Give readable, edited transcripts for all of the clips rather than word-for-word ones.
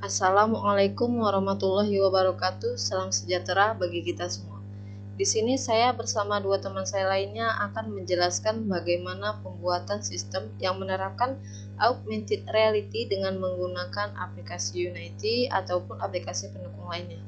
Assalamualaikum warahmatullahi wabarakatuh. Salam sejahtera bagi kita semua. Di sini saya bersama dua teman saya lainnya akan menjelaskan bagaimana pembuatan sistem yang menerapkan augmented reality dengan menggunakan aplikasi Unity ataupun aplikasi pendukung lainnya.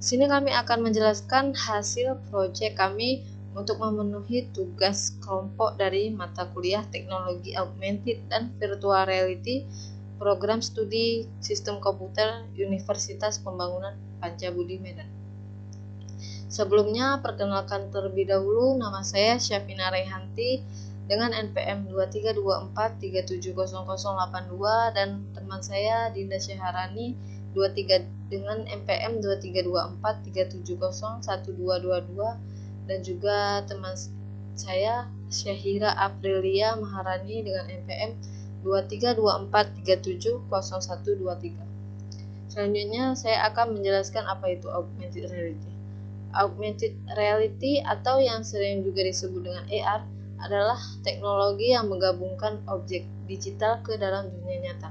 Di sini kami akan menjelaskan hasil proyek kami untuk memenuhi tugas kelompok dari mata kuliah Teknologi Augmented dan Virtual Reality Program Studi Sistem Komputer Universitas Pembangunan Pancabudi Medan. Sebelumnya, perkenalkan terlebih dahulu, nama saya Syafina Rehanti dengan NPM 2324370082 dan teman saya Dinda Syaharani 23 dengan NPM 2324370122 dan juga teman saya Syahira Aprilia Maharani dengan NPM 2324370123. Selanjutnya saya akan menjelaskan apa itu augmented reality. Augmented reality atau yang sering juga disebut dengan AR adalah teknologi yang menggabungkan objek digital ke dalam dunia nyata.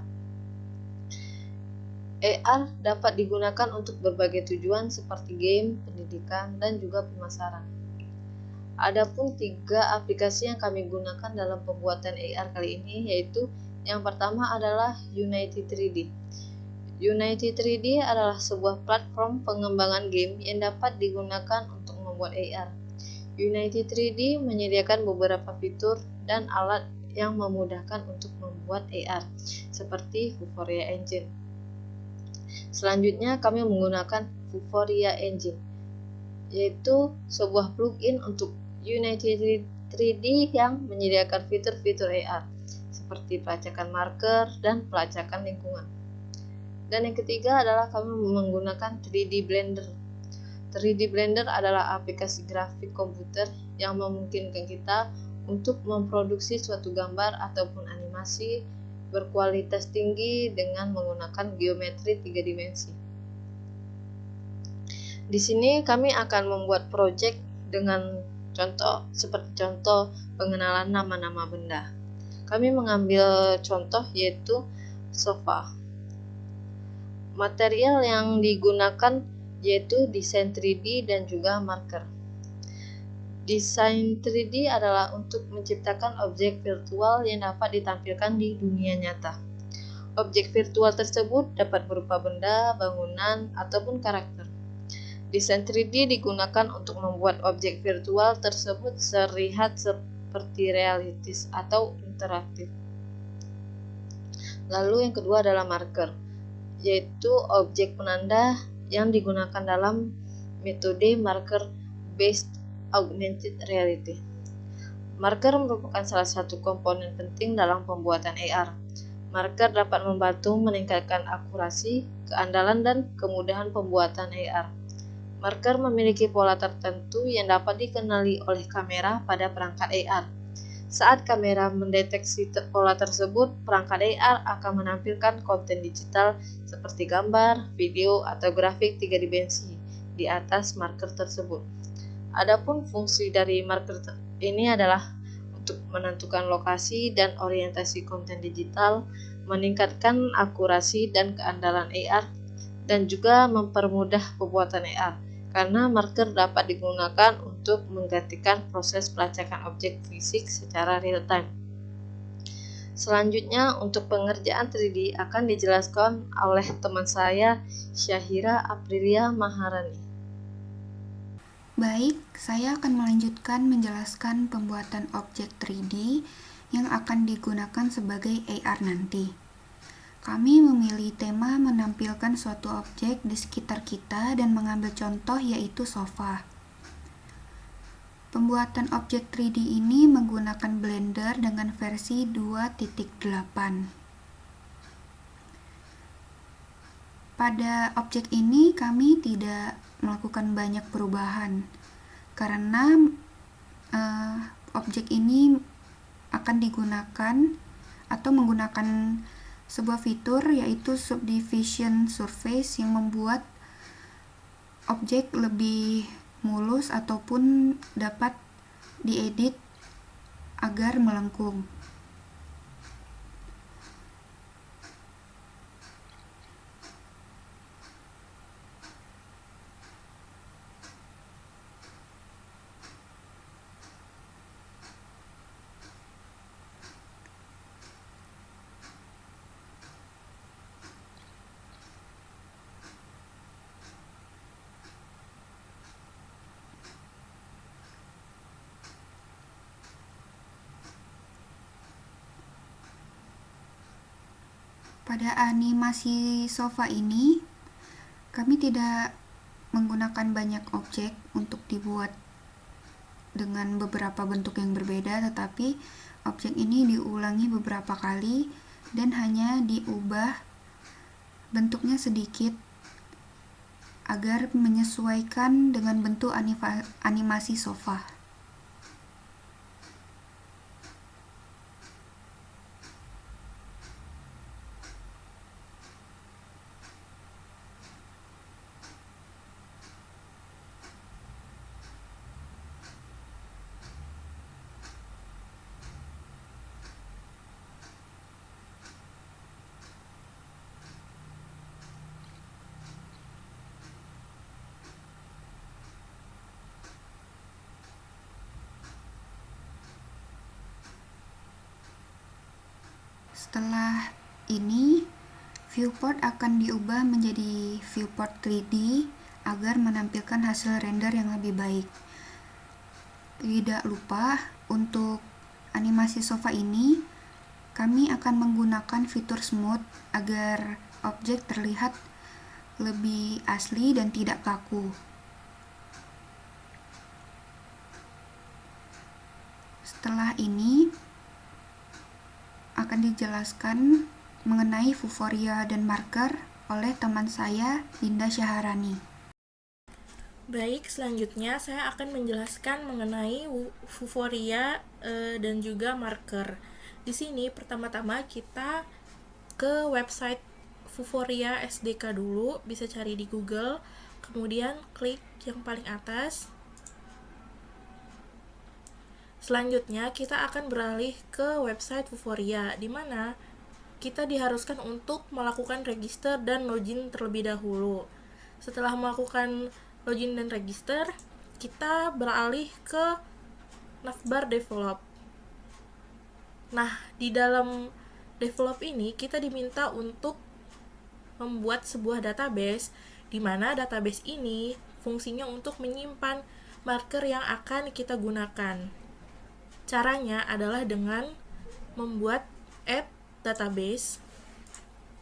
AR dapat digunakan untuk berbagai tujuan seperti game, pendidikan, dan juga pemasaran. Adapun 3 aplikasi yang kami gunakan dalam pembuatan AR kali ini yaitu yang pertama adalah Unity 3D. Unity 3D adalah sebuah platform pengembangan game yang dapat digunakan untuk membuat AR. Unity 3D menyediakan beberapa fitur dan alat yang memudahkan untuk membuat AR seperti Vuforia Engine. Selanjutnya kami menggunakan Vuforia Engine, yaitu sebuah plugin untuk Unity 3D yang menyediakan fitur-fitur AR seperti pelacakan marker dan pelacakan lingkungan. Dan yang ketiga adalah kami menggunakan 3D Blender. 3D Blender adalah aplikasi grafik komputer yang memungkinkan kita untuk memproduksi suatu gambar ataupun animasi berkualitas tinggi dengan menggunakan geometri 3 dimensi. Di sini kami akan membuat proyek dengan contoh pengenalan nama-nama benda. Kami mengambil contoh yaitu sofa. Material yang digunakan yaitu desain 3D dan juga marker. Desain 3D adalah untuk menciptakan objek virtual yang dapat ditampilkan di dunia nyata. Objek virtual tersebut dapat berupa benda, bangunan, ataupun karakter. Desain 3D digunakan untuk membuat objek virtual tersebut terlihat seperti realistis atau interaktif. Lalu yang kedua adalah marker, yaitu objek penanda yang digunakan dalam metode marker based augmented reality. Marker merupakan salah satu komponen penting dalam pembuatan AR. Marker dapat membantu meningkatkan akurasi, keandalan, dan kemudahan pembuatan AR. Marker memiliki pola tertentu yang dapat dikenali oleh kamera pada perangkat AR. Saat kamera mendeteksi pola tersebut, perangkat AR akan menampilkan konten digital seperti gambar, video, atau grafik 3 dimensi di atas marker tersebut. Adapun fungsi dari marker ini adalah untuk menentukan lokasi dan orientasi konten digital, meningkatkan akurasi dan keandalan AR, dan juga mempermudah pembuatan AR. Karena marker dapat digunakan untuk menggantikan proses pelacakan objek fisik secara real time. Selanjutnya untuk pengerjaan 3D akan dijelaskan oleh teman saya Syahira Aprilia Maharani. Baik, saya akan melanjutkan menjelaskan pembuatan objek 3D yang akan digunakan sebagai AR nanti. Kami memilih tema menampilkan suatu objek di sekitar kita dan mengambil contoh yaitu sofa. Pembuatan objek 3D ini menggunakan Blender dengan versi 2.8. Pada objek ini kami tidak melakukan banyak perubahan karena objek ini akan digunakan atau menggunakan sebuah fitur yaitu subdivision surface yang membuat objek lebih mulus ataupun dapat diedit agar melengkung. Pada animasi sofa ini, kami tidak menggunakan banyak objek untuk dibuat dengan beberapa bentuk yang berbeda, tetapi objek ini diulangi beberapa kali dan hanya diubah bentuknya sedikit agar menyesuaikan dengan bentuk animasi sofa. Setelah ini, viewport akan diubah menjadi viewport 3D agar menampilkan hasil render yang lebih baik. Tidak lupa, untuk animasi sofa ini, kami akan menggunakan fitur smooth agar objek terlihat lebih asli dan tidak kaku. Setelah ini, akan dijelaskan mengenai Vuforia dan marker oleh teman saya, Dinda Syaharani. Baik, selanjutnya saya akan menjelaskan mengenai Vuforia dan juga marker. Di sini pertama-tama kita ke website Vuforia SDK dulu, bisa cari di Google, kemudian klik yang paling atas. Selanjutnya kita akan beralih ke website Vuforia, di mana kita diharuskan untuk melakukan register dan login terlebih dahulu. Setelah melakukan login dan register, kita beralih ke navbar develop. Nah, di dalam develop ini kita diminta untuk membuat sebuah database, di mana database ini fungsinya untuk menyimpan marker yang akan kita gunakan. Caranya adalah dengan membuat add database,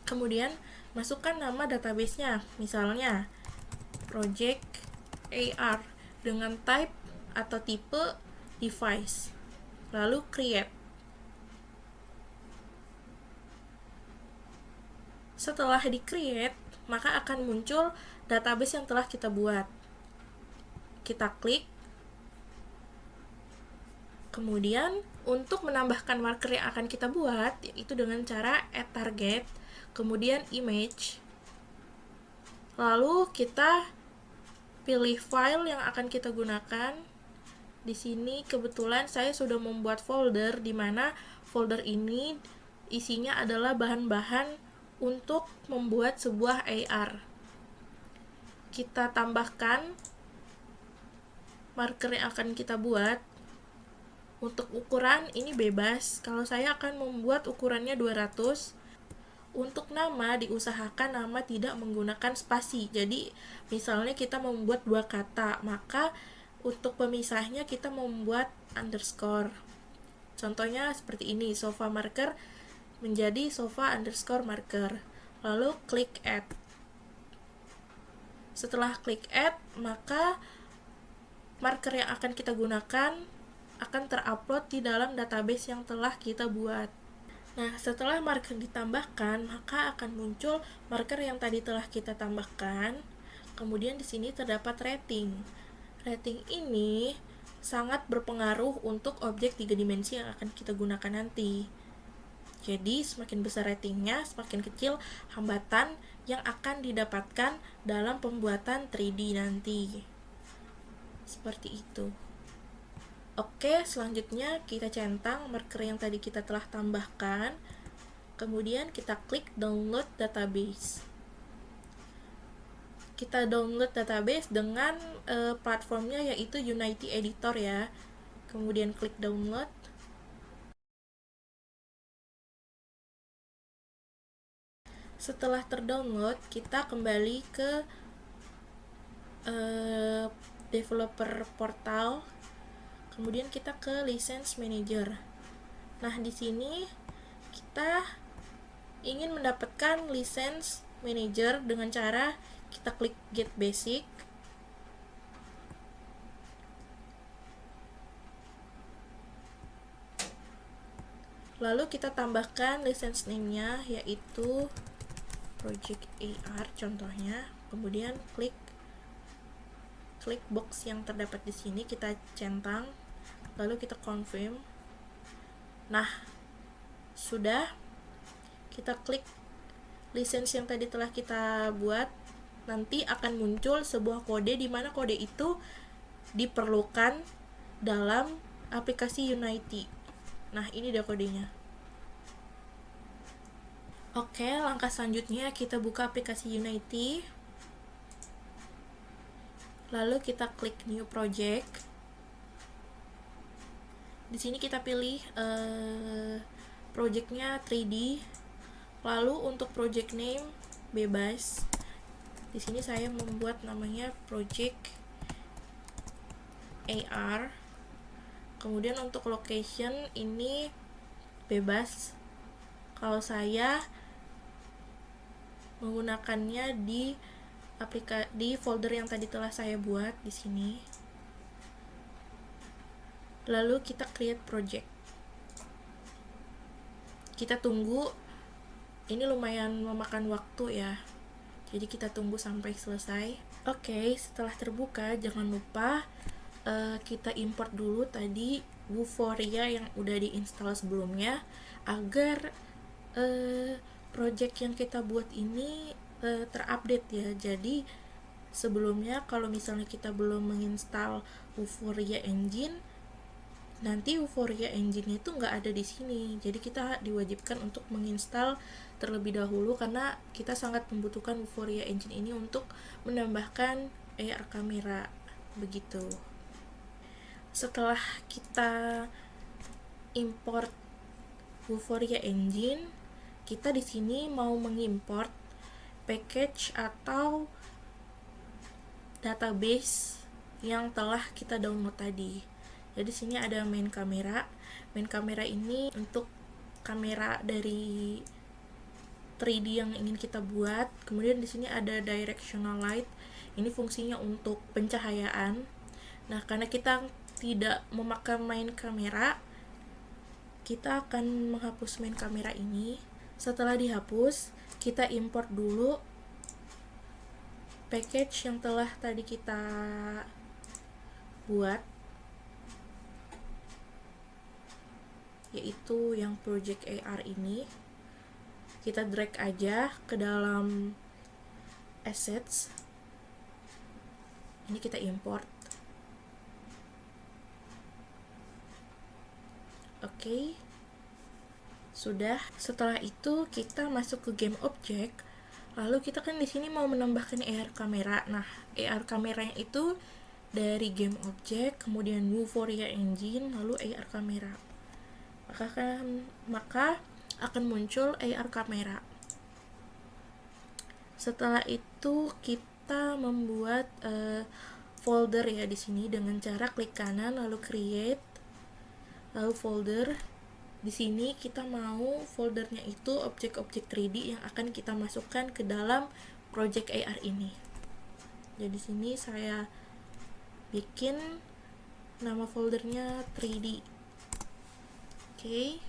kemudian masukkan nama databasenya, misalnya project AR dengan type atau tipe device, lalu create. Setelah di-create, maka akan muncul database yang telah kita buat. Kita klik. Kemudian, untuk menambahkan marker yang akan kita buat, yaitu dengan cara add target, kemudian image. Lalu kita pilih file yang akan kita gunakan. Di sini kebetulan saya sudah membuat folder, di mana folder ini isinya adalah bahan-bahan untuk membuat sebuah AR. Kita tambahkan marker yang akan kita buat. Untuk ukuran ini bebas, kalau saya akan membuat ukurannya 200. Untuk nama, diusahakan nama tidak menggunakan spasi. Jadi, misalnya kita membuat 2 kata, maka untuk pemisahnya kita membuat underscore. Contohnya seperti ini, sofa marker menjadi sofa underscore marker. Lalu klik add. Setelah klik add, maka marker yang akan kita gunakan akan terupload di dalam database yang telah kita buat. Nah, setelah marker ditambahkan, maka akan muncul marker yang tadi telah kita tambahkan. Kemudian di sini terdapat rating. Rating ini sangat berpengaruh untuk objek 3 dimensi yang akan kita gunakan nanti. Jadi, semakin besar ratingnya, semakin kecil hambatan yang akan didapatkan dalam pembuatan 3D nanti. Seperti itu. Oke, selanjutnya kita centang marker yang tadi kita telah tambahkan. Kemudian kita klik download database. Kita download database dengan platformnya yaitu Unity Editor ya. Kemudian klik download. Setelah terdownload, kita kembali ke developer portal. Kemudian kita ke license manager. Nah, di sini kita ingin mendapatkan license manager dengan cara kita klik get basic. Lalu kita tambahkan license name-nya, yaitu project AR contohnya. Kemudian klik box yang terdapat di sini, kita centang, lalu kita confirm. Nah, sudah. Kita klik license yang tadi telah kita buat. Nanti akan muncul sebuah kode di mana kode itu diperlukan dalam aplikasi Unity. Nah, ini dia kodenya. Oke, langkah selanjutnya kita buka aplikasi Unity. Lalu kita klik new project. Di sini kita pilih projectnya 3D. Lalu untuk project name bebas. Di sini saya membuat namanya project AR. Kemudian untuk location ini bebas. Kalau saya menggunakannya di folder yang tadi telah saya buat di sini. Lalu kita create project. Kita tunggu. Ini lumayan memakan waktu ya. Jadi kita tunggu sampai selesai. Oke, setelah terbuka jangan lupa kita import dulu tadi Vuforia yang udah diinstal sebelumnya agar project yang kita buat ini terupdate ya. Jadi sebelumnya kalau misalnya kita belum menginstal Vuforia Engine, nanti Vuforia Engine itu nggak ada di sini. Jadi kita diwajibkan untuk menginstal terlebih dahulu karena kita sangat membutuhkan Vuforia Engine ini untuk menambahkan AR kamera begitu. Setelah kita import Vuforia Engine, kita di sini mau mengimport package atau database yang telah kita download tadi. Jadi sini ada main kamera. Main kamera ini untuk kamera dari 3D yang ingin kita buat. Kemudian di sini ada directional light. Ini fungsinya untuk pencahayaan. Nah, karena kita tidak memakai main kamera, kita akan menghapus main kamera ini. Setelah dihapus, kita import dulu package yang telah tadi kita buat, yaitu yang project AR ini. Kita drag aja ke dalam assets. Ini kita import. Oke. Sudah. Setelah itu kita masuk ke game object. Lalu kita kan di sini mau menambahkan AR kamera. Nah, AR kameranya itu dari game object, kemudian Vuforia Engine, lalu AR kamera. Maka akan muncul AR kamera. Setelah itu kita membuat folder ya di sini dengan cara klik kanan lalu create, lalu folder. Di sini kita mau foldernya itu objek-objek 3D yang akan kita masukkan ke dalam project AR ini. Jadi sini saya bikin nama foldernya 3D. Oke.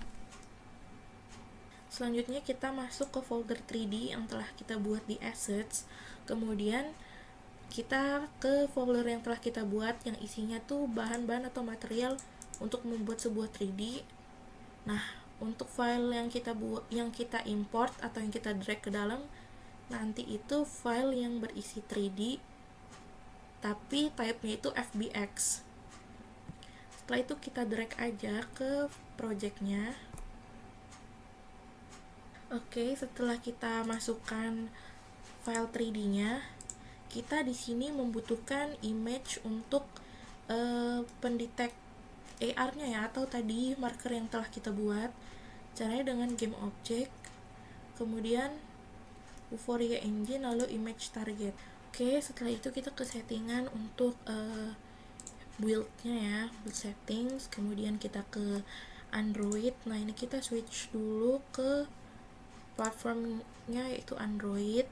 Selanjutnya kita masuk ke folder 3D yang telah kita buat di assets. Kemudian kita ke folder yang telah kita buat yang isinya tuh bahan-bahan atau material untuk membuat sebuah 3D. Nah, untuk file yang kita import atau yang kita drag ke dalam, nanti itu file yang berisi 3D tapi type-nya itu FBX. Setelah itu kita drag aja ke project-nya. Oke, setelah kita masukkan file 3D-nya, kita di sini membutuhkan image untuk pendetek AR-nya ya, atau tadi marker yang telah kita buat. Caranya dengan game object, kemudian Vuforia Engine, lalu image target. Oke, setelah itu kita ke settingan untuk build-nya ya, build settings, kemudian kita ke Android. Nah, ini kita switch dulu ke platformnya yaitu Android.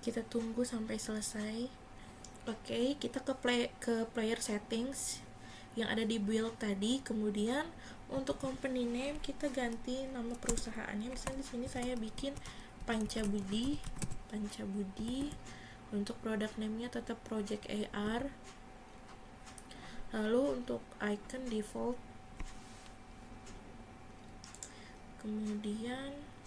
Kita tunggu sampai selesai. Oke, kita ke player settings yang ada di build tadi. Kemudian untuk company name kita ganti nama perusahaannya. Misalnya di sini saya bikin Pancabudi. Untuk product name-nya tetap Project AR. Lalu untuk icon default. Kemudian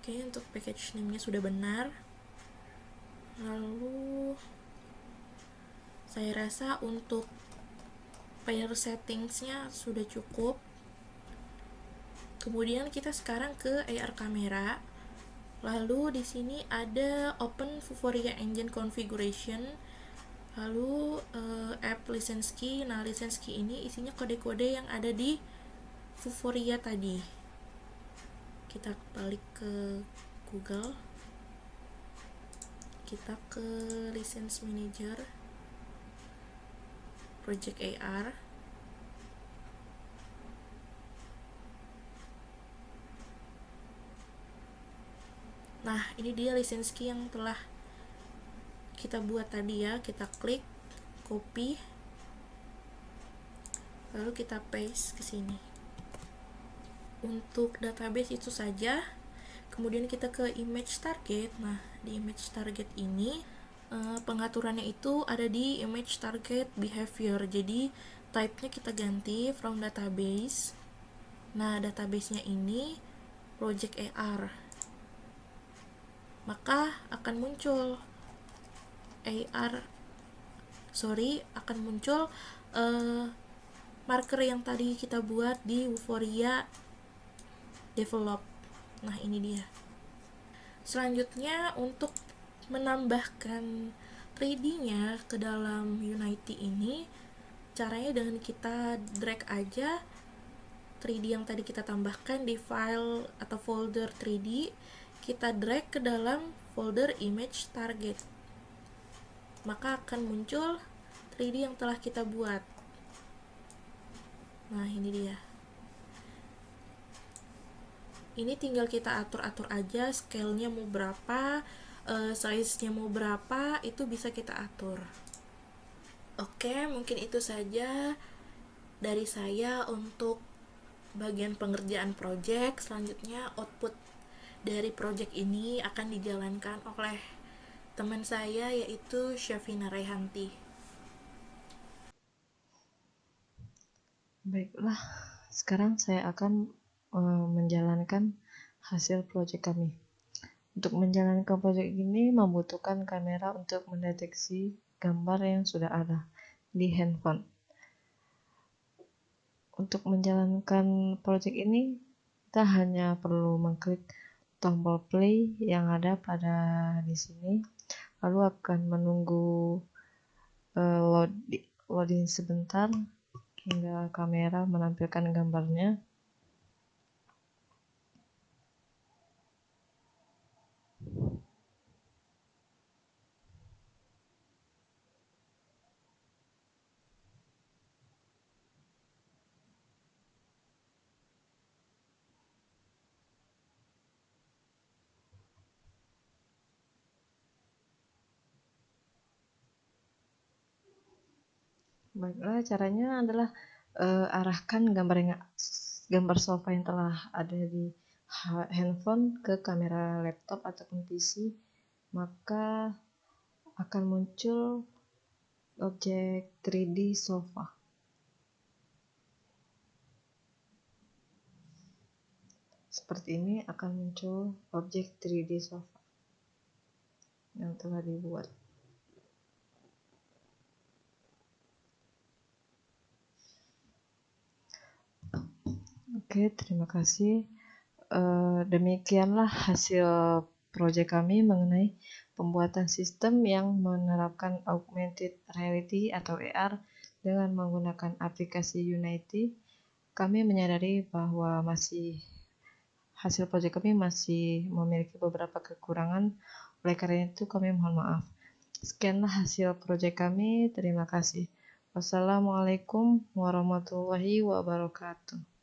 untuk package name-nya sudah benar. Lalu saya rasa untuk player settings-nya sudah cukup. Kemudian kita sekarang ke AR kamera. Lalu di sini ada open Vuforia Engine configuration. Lalu app license key. Nah, license key ini isinya kode-kode yang ada di Vuforia tadi. Kita balik ke Google, kita ke license manager Project AR. Nah, ini dia license key yang telah kita buat tadi ya. Kita klik, copy, lalu kita paste ke sini. Untuk database itu saja. Kemudian kita ke image target. Nah, di image target ini pengaturannya itu ada di image target behavior. Jadi type-nya kita ganti from database. Nah, database-nya ini Project AR. Maka akan muncul akan muncul marker yang tadi kita buat di Vuforia develop. Nah, ini dia. Selanjutnya untuk menambahkan 3D-nya ke dalam Unity ini, caranya dengan kita drag aja 3D yang tadi kita tambahkan di file atau folder 3D, kita drag ke dalam folder image target. Maka akan muncul 3D yang telah kita buat. Nah, ini dia. Ini tinggal kita atur-atur aja, scale-nya mau berapa, size-nya mau berapa, itu bisa kita atur. Oke, mungkin itu saja dari saya untuk bagian pengerjaan project. Selanjutnya output dari project ini akan dijalankan oleh teman saya, yaitu Syafina Rehanti. Baiklah, sekarang saya akan menjalankan hasil proyek kami. Untuk menjalankan proyek ini membutuhkan kamera untuk mendeteksi gambar yang sudah ada di handphone. Untuk menjalankan proyek ini, kita hanya perlu mengklik tombol play yang ada pada di sini, lalu akan menunggu loading sebentar hingga kamera menampilkan gambarnya. Baiklah, caranya adalah arahkan gambar sofa yang telah ada di handphone ke kamera laptop ataupun PC, maka akan muncul objek 3D sofa. Seperti ini akan muncul objek 3D sofa yang telah dibuat. Oke, terima kasih. Demikianlah hasil proyek kami mengenai pembuatan sistem yang menerapkan augmented reality atau AR dengan menggunakan aplikasi Unity. Kami menyadari bahwa hasil proyek kami masih memiliki beberapa kekurangan, oleh karena itu kami mohon maaf. Sekianlah hasil proyek kami, terima kasih. Wassalamualaikum warahmatullahi wabarakatuh.